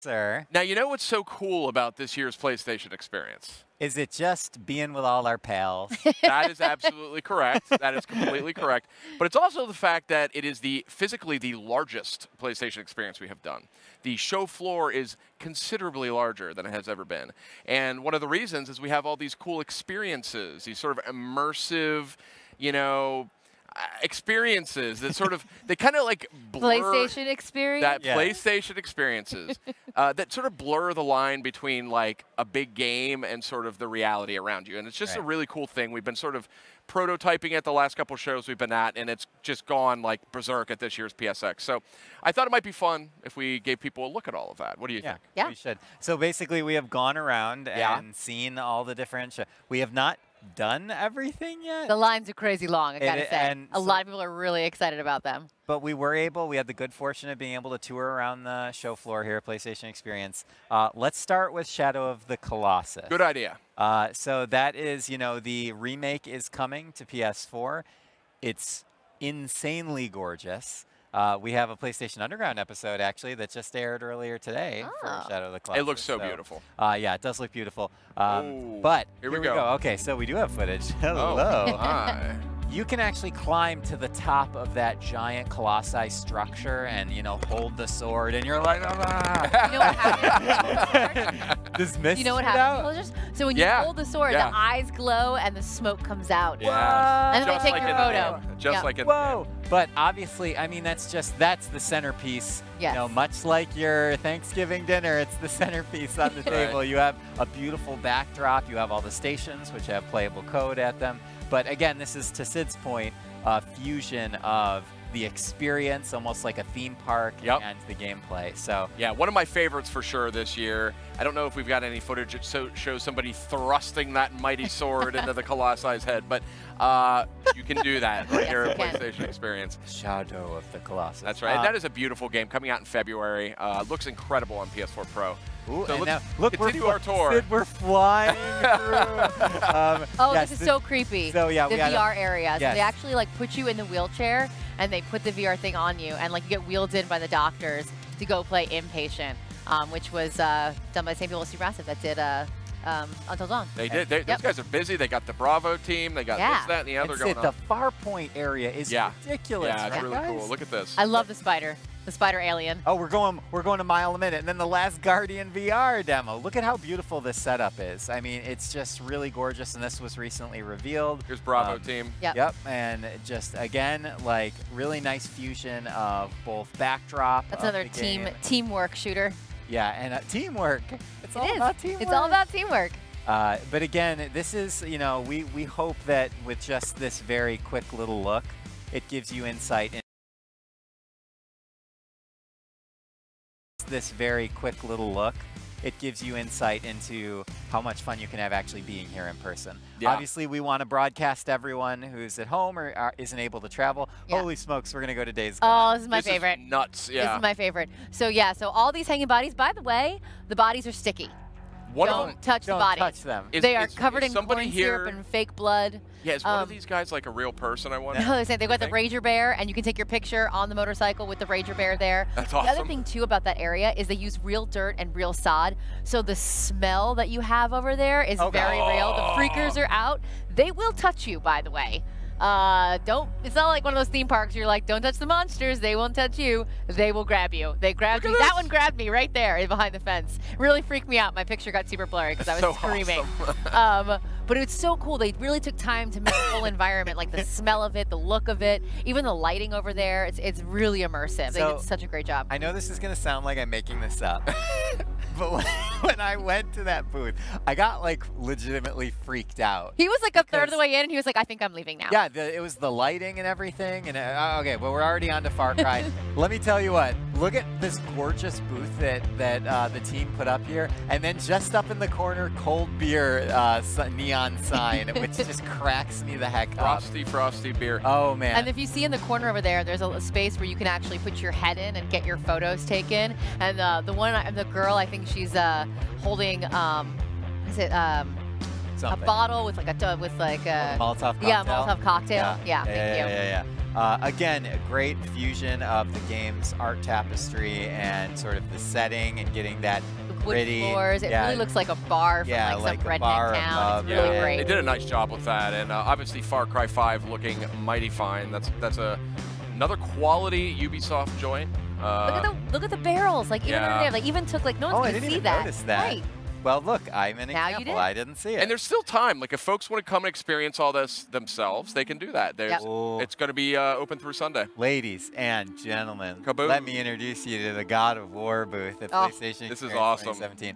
Sir. Now, you know what's so cool about this year's PlayStation experience? Is it just being with all our pals? That is absolutely correct. That is completely correct. But it's also the fact that it is physically the largest PlayStation experience we have done. The show floor is considerably larger than it has ever been. And one of the reasons is we have all these cool experiences, these sort of immersive, you know, experiences that sort of, they kind of like blur PlayStation experience? that PlayStation experiences that sort of blur the line between like a big game and sort of the reality around you. And it's just a really cool thing. We've been sort of prototyping it the last couple shows we've been at, and it's just gone like berserk at this year's PSX. So I thought it might be fun if we gave people a look at all of that. What do you think? Yeah, we should. So basically we have gone around and seen all the different we have not done everything yet. The lines are crazy long, I gotta say. And a lot of people are really excited about them. But we had the good fortune of being able to tour around the show floor here at PlayStation Experience. Let's start with Shadow of the Colossus. Good idea. So that is, you know, the remake is coming to PS4. It's insanely gorgeous. We have a PlayStation Underground episode, actually, that just aired earlier today for Shadow of the Colossus. It looks so beautiful. Yeah, it does look beautiful. But here we go. Okay, so we do have footage. Hello. Oh, hi. You can actually climb to the top of that giant colossi structure and, you know, hold the sword, and you're like, ah. You know what happens? This mist You know what out? happens? So when you hold the sword, the eyes glow and the smoke comes out. Yeah. And then Just they take like your photo. Just like in Whoa! But obviously, I mean, that's the centerpiece. Yes. You know, much like your Thanksgiving dinner, it's the centerpiece on the table. You have a beautiful backdrop. You have all the stations, which have playable code at them. But again, this is, to Sid's point, a fusion of the experience, almost like a theme park, and the gameplay. So yeah, one of my favorites for sure this year. I don't know if we've got any footage that shows somebody thrusting that mighty sword into the Colossus head, but you can do that right here at PlayStation Experience. Shadow of the Colossus. That's right. And that is a beautiful game coming out in February. Looks incredible on PS4 Pro. Ooh, so and let's now, look, continue our tour. Sid, we're flying through. This is so creepy. So yeah, the VR areas. Yes. They actually like put you in the wheelchair and they put the VR thing on you, and like you get wheeled in by the doctors to go play Inpatient, which was done by the same people as Supermassive that did Until Dawn. They did. Those guys are busy. They got the Bravo team. They got this, that, and the other going on. The far point area is ridiculous. Yeah, it's right, really guys? cool. Look at this. I love the spider. The spider alien. Oh, we're going a mile a minute, and then the Last Guardian VR demo. Look at how beautiful this setup is. I mean, it's just really gorgeous, and this was recently revealed. Here's Bravo team. Yep, and just again, like really nice fusion of both backdrop. That's another teamwork shooter. Yeah, and teamwork. It's all about teamwork. It's all about teamwork. But again, this is, you know, we hope that with just this very quick little look, it gives you insight into how much fun you can have actually being here in person. Yeah. Obviously, we want to broadcast everyone who's at home or isn't able to travel. Yeah. Holy smokes, we're going to go to Days Gone. Oh, this is my favorite. Is nuts, yeah. This is my favorite. So yeah, so all these hanging bodies, by the way, the bodies are sticky. Don't touch the bodies. Don't touch them. They are covered in corn syrup and fake blood. Yeah, is one of these guys like a real person, I wonder? No, they've got the Rager Bear, and you can take your picture on the motorcycle with the Rager Bear there. That's awesome. The other thing, too, about that area is they use real dirt and real sod, so the smell that you have over there is very real. The freakers are out. They will touch you, by the way. It's not like one of those theme parks you're like, don't touch the monsters, they won't touch you. They will grab you. They grabbed me. That one grabbed me right there behind the fence. Really freaked me out. My picture got super blurry because I was screaming. Awesome. But it's so cool. They really took time to make the whole environment, like the smell of it, the look of it, even the lighting over there. It's really immersive. They did such a great job. I know this is going to sound like I'm making this up. But when I went to that booth, I got like legitimately freaked out. He was like a third of the way in, and he was like, I think I'm leaving now. Yeah, it was the lighting and everything. And okay, well, we're already on to Far Cry. Let me tell you what. Look at this gorgeous booth that the team put up here. And then just up in the corner, cold beer neon sign, which just cracks me the heck up. Frosty beer. Oh, man. And if you see in the corner over there, there's a space where you can actually put your head in and get your photos taken. And the girl, I think she's holding, something. A bottle with like a Molotov cocktail. Yeah, Molotov cocktail. Yeah, thank you. Again, a great fusion of the game's art tapestry and sort of the setting and getting that Wood gritty. floors. It really looks like a bar from like some redneck town. It's really great. They did a nice job with that, and obviously Far Cry 5 looking mighty fine. That's another quality Ubisoft joint. Look at the barrels. Like even under there, like even took like no one's gonna see that. Notice that. Right. Well, look, I'm an Now example. I didn't see it. And there's still time. Like if folks want to come and experience all this themselves, they can do that. It's going to be open through Sunday. Ladies and gentlemen, Kaboom. Let me introduce you to the God of War booth at PlayStation. This is awesome. 2017.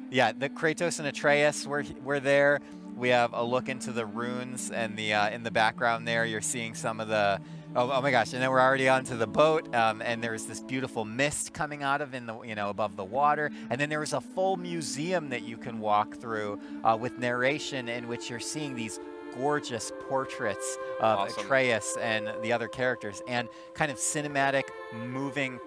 Yeah, the Kratos and Atreus were there. We have a look into the runes, and in the background there, you're seeing some of the. Oh my gosh! And then we're already onto the boat, and there's this beautiful mist coming out of above the water, and then there is a full museum that you can walk through with narration in which you're seeing these gorgeous portraits of Atreus and the other characters, and kind of cinematic, moving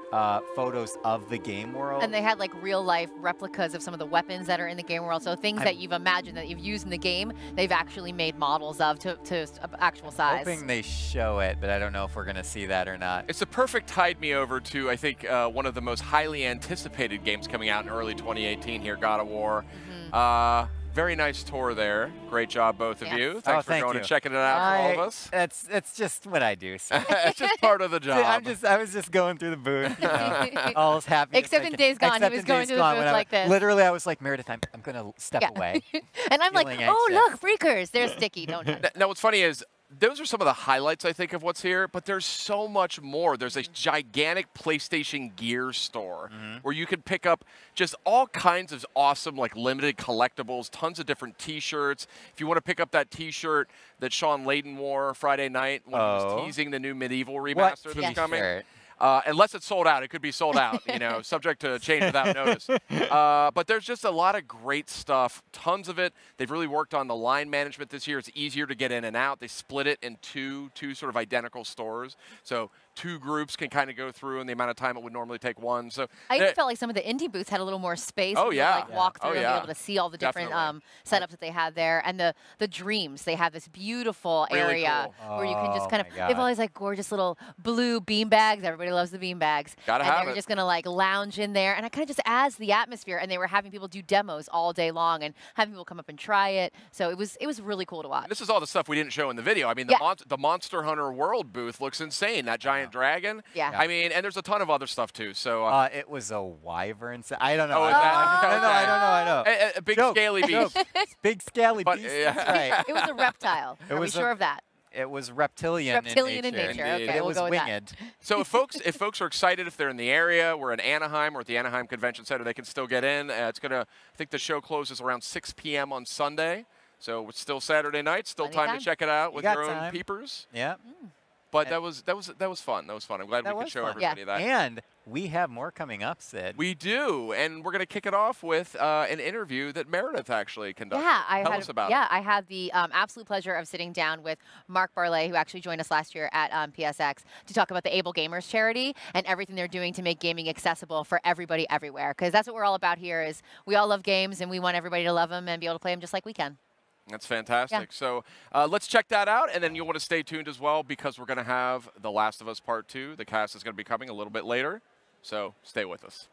photos of the game world. And they had like real life replicas of some of the weapons that are in the game world. So things that you've imagined that you've used in the game, they've actually made models of to actual size. Hoping they show it, but I don't know if we're going to see that or not. It's the perfect tide me over to, I think, one of the most highly anticipated games coming out in early 2018 here, God of War. Very nice tour there. Great job, both of you. Thanks for going and checking it out for all of us. It's just what I do. So. It's just part of the job. I was just going through the booth, all happy. Except in Days Gone, he was going through the booth like this. Literally, I was like, Meredith, I'm going to step away. And I'm like, oh, look, freakers. They're sticky. Don't touch. Now, what's funny is, those are some of the highlights, I think, of what's here, but there's so much more. There's a gigantic PlayStation Gear store where you can pick up just all kinds of awesome, like, limited collectibles, tons of different T-shirts. If you want to pick up that T-shirt that Sean Layden wore Friday night when he was teasing the new Medieval remaster that's coming. Unless it's sold out, it could be sold out, subject to change without notice. But there's just a lot of great stuff, tons of it. They've really worked on the line management this year. It's easier to get in and out. They split it in two sort of identical stores. So 2 groups can kind of go through in the amount of time it would normally take one. So I even felt like some of the indie booths had a little more space. Oh, yeah. Like walk through and be able to see all the different setups that they had there. And the Dreams, they have this beautiful area where you can just kind of, they have all these like gorgeous little blue bean bags. Everybody loves the bean bags. Gotta have it. And they're just going to like lounge in there. And it kind of just adds the atmosphere. And they were having people do demos all day long and having people come up and try it. So it was really cool to watch. This is all the stuff we didn't show in the video. I mean, the Monster Hunter World booth looks insane. That giant dragon. Yeah. I mean, and there's a ton of other stuff too. So it was a wyvern. I don't know. Oh, is that? I know. A big scaly beast. Big scaly beast. That's right. It was a reptile. Are we sure of that? It was reptilian in nature. Okay, it was winged. So if folks are excited, if they're in the area, we're in Anaheim, or at the Anaheim Convention Center, they can still get in. I think the show closes around 6 p.m. on Sunday. So it's still Saturday night, still time to check it out with your own peepers. Yeah. But that was fun. That was fun. I'm glad we could show everybody that. And we have more coming up, Sid. We do, and we're going to kick it off with an interview that Meredith actually conducted. Yeah, Tell us about it. Yeah, I had the absolute pleasure of sitting down with Mark Barley, who actually joined us last year at PSX, to talk about the Ablegamers charity and everything they're doing to make gaming accessible for everybody everywhere. Because that's what we're all about here is we all love games, and we want everybody to love them and be able to play them just like we can. That's fantastic. Yeah. So let's check that out, and then you'll want to stay tuned as well because we're going to have The Last of Us Part 2. The cast is going to be coming a little bit later, so stay with us.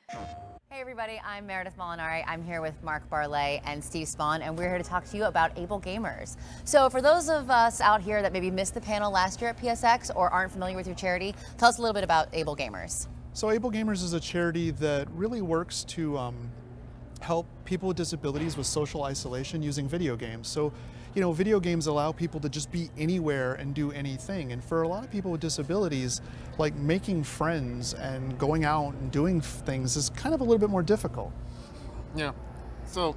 Hey everybody, I'm Meredith Molinari. I'm here with Mark Barley and Steve Spawn, and we're here to talk to you about Ablegamers. So for those of us out here that maybe missed the panel last year at PSX or aren't familiar with your charity, tell us a little bit about Ablegamers. So Ablegamers is a charity that really works to help people with disabilities with social isolation using video games. So, video games allow people to just be anywhere and do anything. And for a lot of people with disabilities, like making friends and going out and doing things is kind of a little bit more difficult. Yeah. So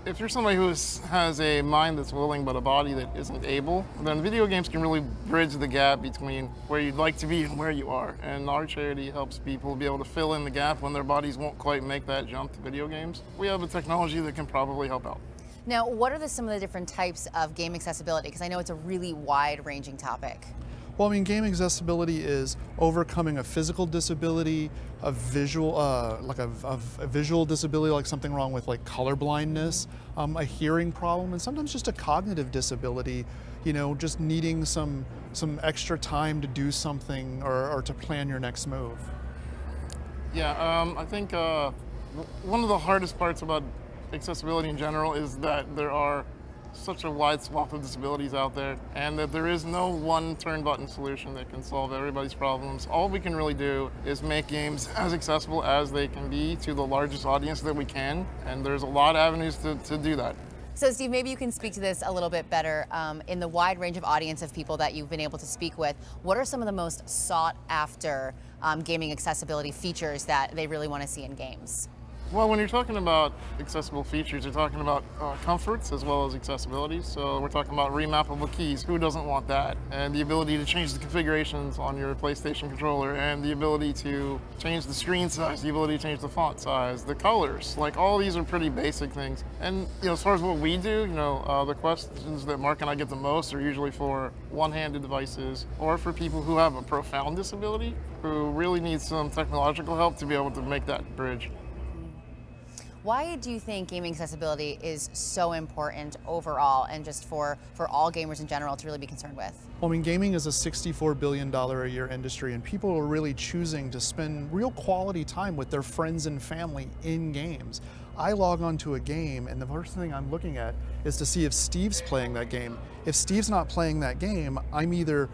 if you're somebody who has a mind that's willing but a body that isn't able, then video games can really bridge the gap between where you'd like to be and where you are. And our charity helps people be able to fill in the gap when their bodies won't quite make that jump to video games. We have a technology that can probably help out. Now, what are some of the different types of game accessibility? Because I know it's a really wide-ranging topic. Well, I mean, game accessibility is overcoming a physical disability, a visual, like a visual disability, like something wrong with like color blindness, a hearing problem, and sometimes just a cognitive disability. You know, just needing some extra time to do something or to plan your next move. Yeah, I think one of the hardest parts about accessibility in general is that there are such a wide swath of disabilities out there, and that there is no one turn button solution that can solve everybody's problems. All we can really do is make games as accessible as they can be to the largest audience that we can, and there's a lot of avenues to do that. So Steve, maybe you can speak to this a little bit better. In the wide range of audience of people that you've been able to speak with, what are some of the most sought after gaming accessibility features that they really want to see in games? Well, when you're talking about accessible features, you're talking about comforts as well as accessibility. So we're talking about remappable keys. Who doesn't want that? And the ability to change the configurations on your PlayStation controller, and the ability to change the screen size, the ability to change the font size, the colors. Like, all these are pretty basic things. And as far as what we do, the questions that Mark and I get the most are usually for one-handed devices, or for people who have a profound disability, who really need some technological help to be able to make that bridge. Why do you think gaming accessibility is so important overall, and just for all gamers in general to really be concerned with? Well, I mean, gaming is a $64 billion a year industry, and people are really choosing to spend real quality time with their friends and family in games. I log onto a game, and the first thing I'm looking at is to see if Steve's playing that game. If Steve's not playing that game, I'm either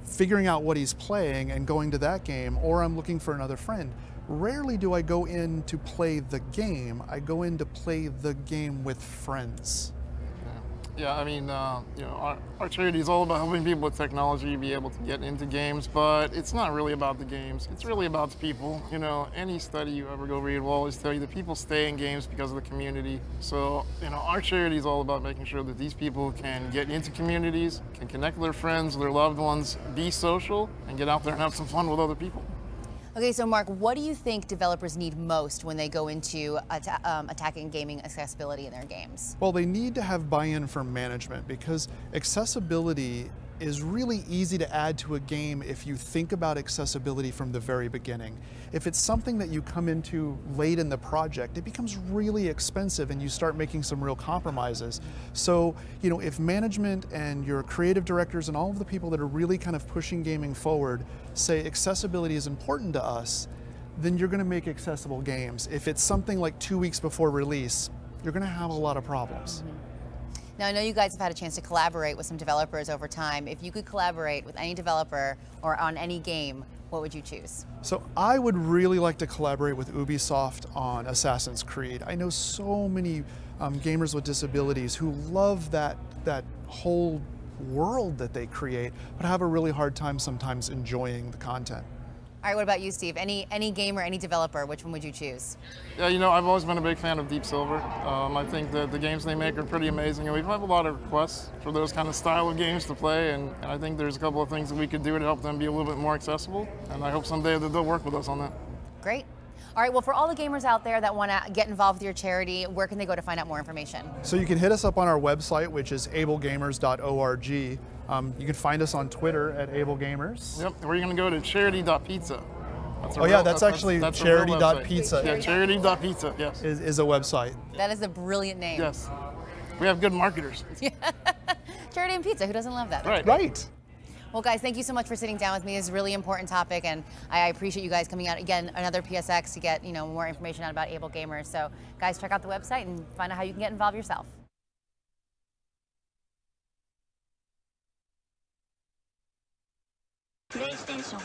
figuring out what he's playing and going to that game, or I'm looking for another friend. Rarely do I go in to play the game. I go in to play the game with friends. Yeah, I mean, our charity is all about helping people with technology be able to get into games, but it's not really about the games. It's really about the people. Any study you ever go read will always tell you that people stay in games because of the community. So, our charity is all about making sure that these people can get into communities, can connect with their friends, their loved ones, be social, and get out there and have some fun with other people. Okay, so Mark, what do you think developers need most when they go into attacking gaming accessibility in their games? Well, they need to have buy-in from management, because accessibility is really easy to add to a game if you think about accessibility from the very beginning. If it's something that you come into late in the project, it becomes really expensive and you start making some real compromises. So, if management and your creative directors and all of the people that are really kind of pushing gaming forward say accessibility is important to us, then you're going to make accessible games. If it's something like 2 weeks before release, you're going to have a lot of problems. Now, I know you guys have had a chance to collaborate with some developers over time. If you could collaborate with any developer or on any game, what would you choose? So I would really like to collaborate with Ubisoft on Assassin's Creed. I know so many gamers with disabilities who love that whole world that they create, but have a really hard time sometimes enjoying the content. All right, what about you, Steve? Any gamer, any developer, which one would you choose? Yeah, I've always been a big fan of Deep Silver. I think that the games they make are pretty amazing, and we have a lot of requests for those kind of style of games to play, and I think there's a couple of things that we could do to help them be a little bit more accessible, and I hope someday that they'll work with us on that. Great. All right, well, for all the gamers out there that want to get involved with your charity, where can they go to find out more information? So you can hit us up on our website, which is ablegamers.org. You can find us on Twitter at ablegamers. Yep, we're going to go to charity.pizza. That's actually charity.pizza. Yeah, charity.pizza, yes. Is a website. That is a brilliant name. Yes. We have good marketers. Charity and pizza, who doesn't love that? Right. Well, guys, thank you so much for sitting down with me. It's a really important topic, and I appreciate you guys coming out again, another PSX, to get more information out about Ablegamers. So, guys, check out the website and find out how you can get involved yourself. PlayStation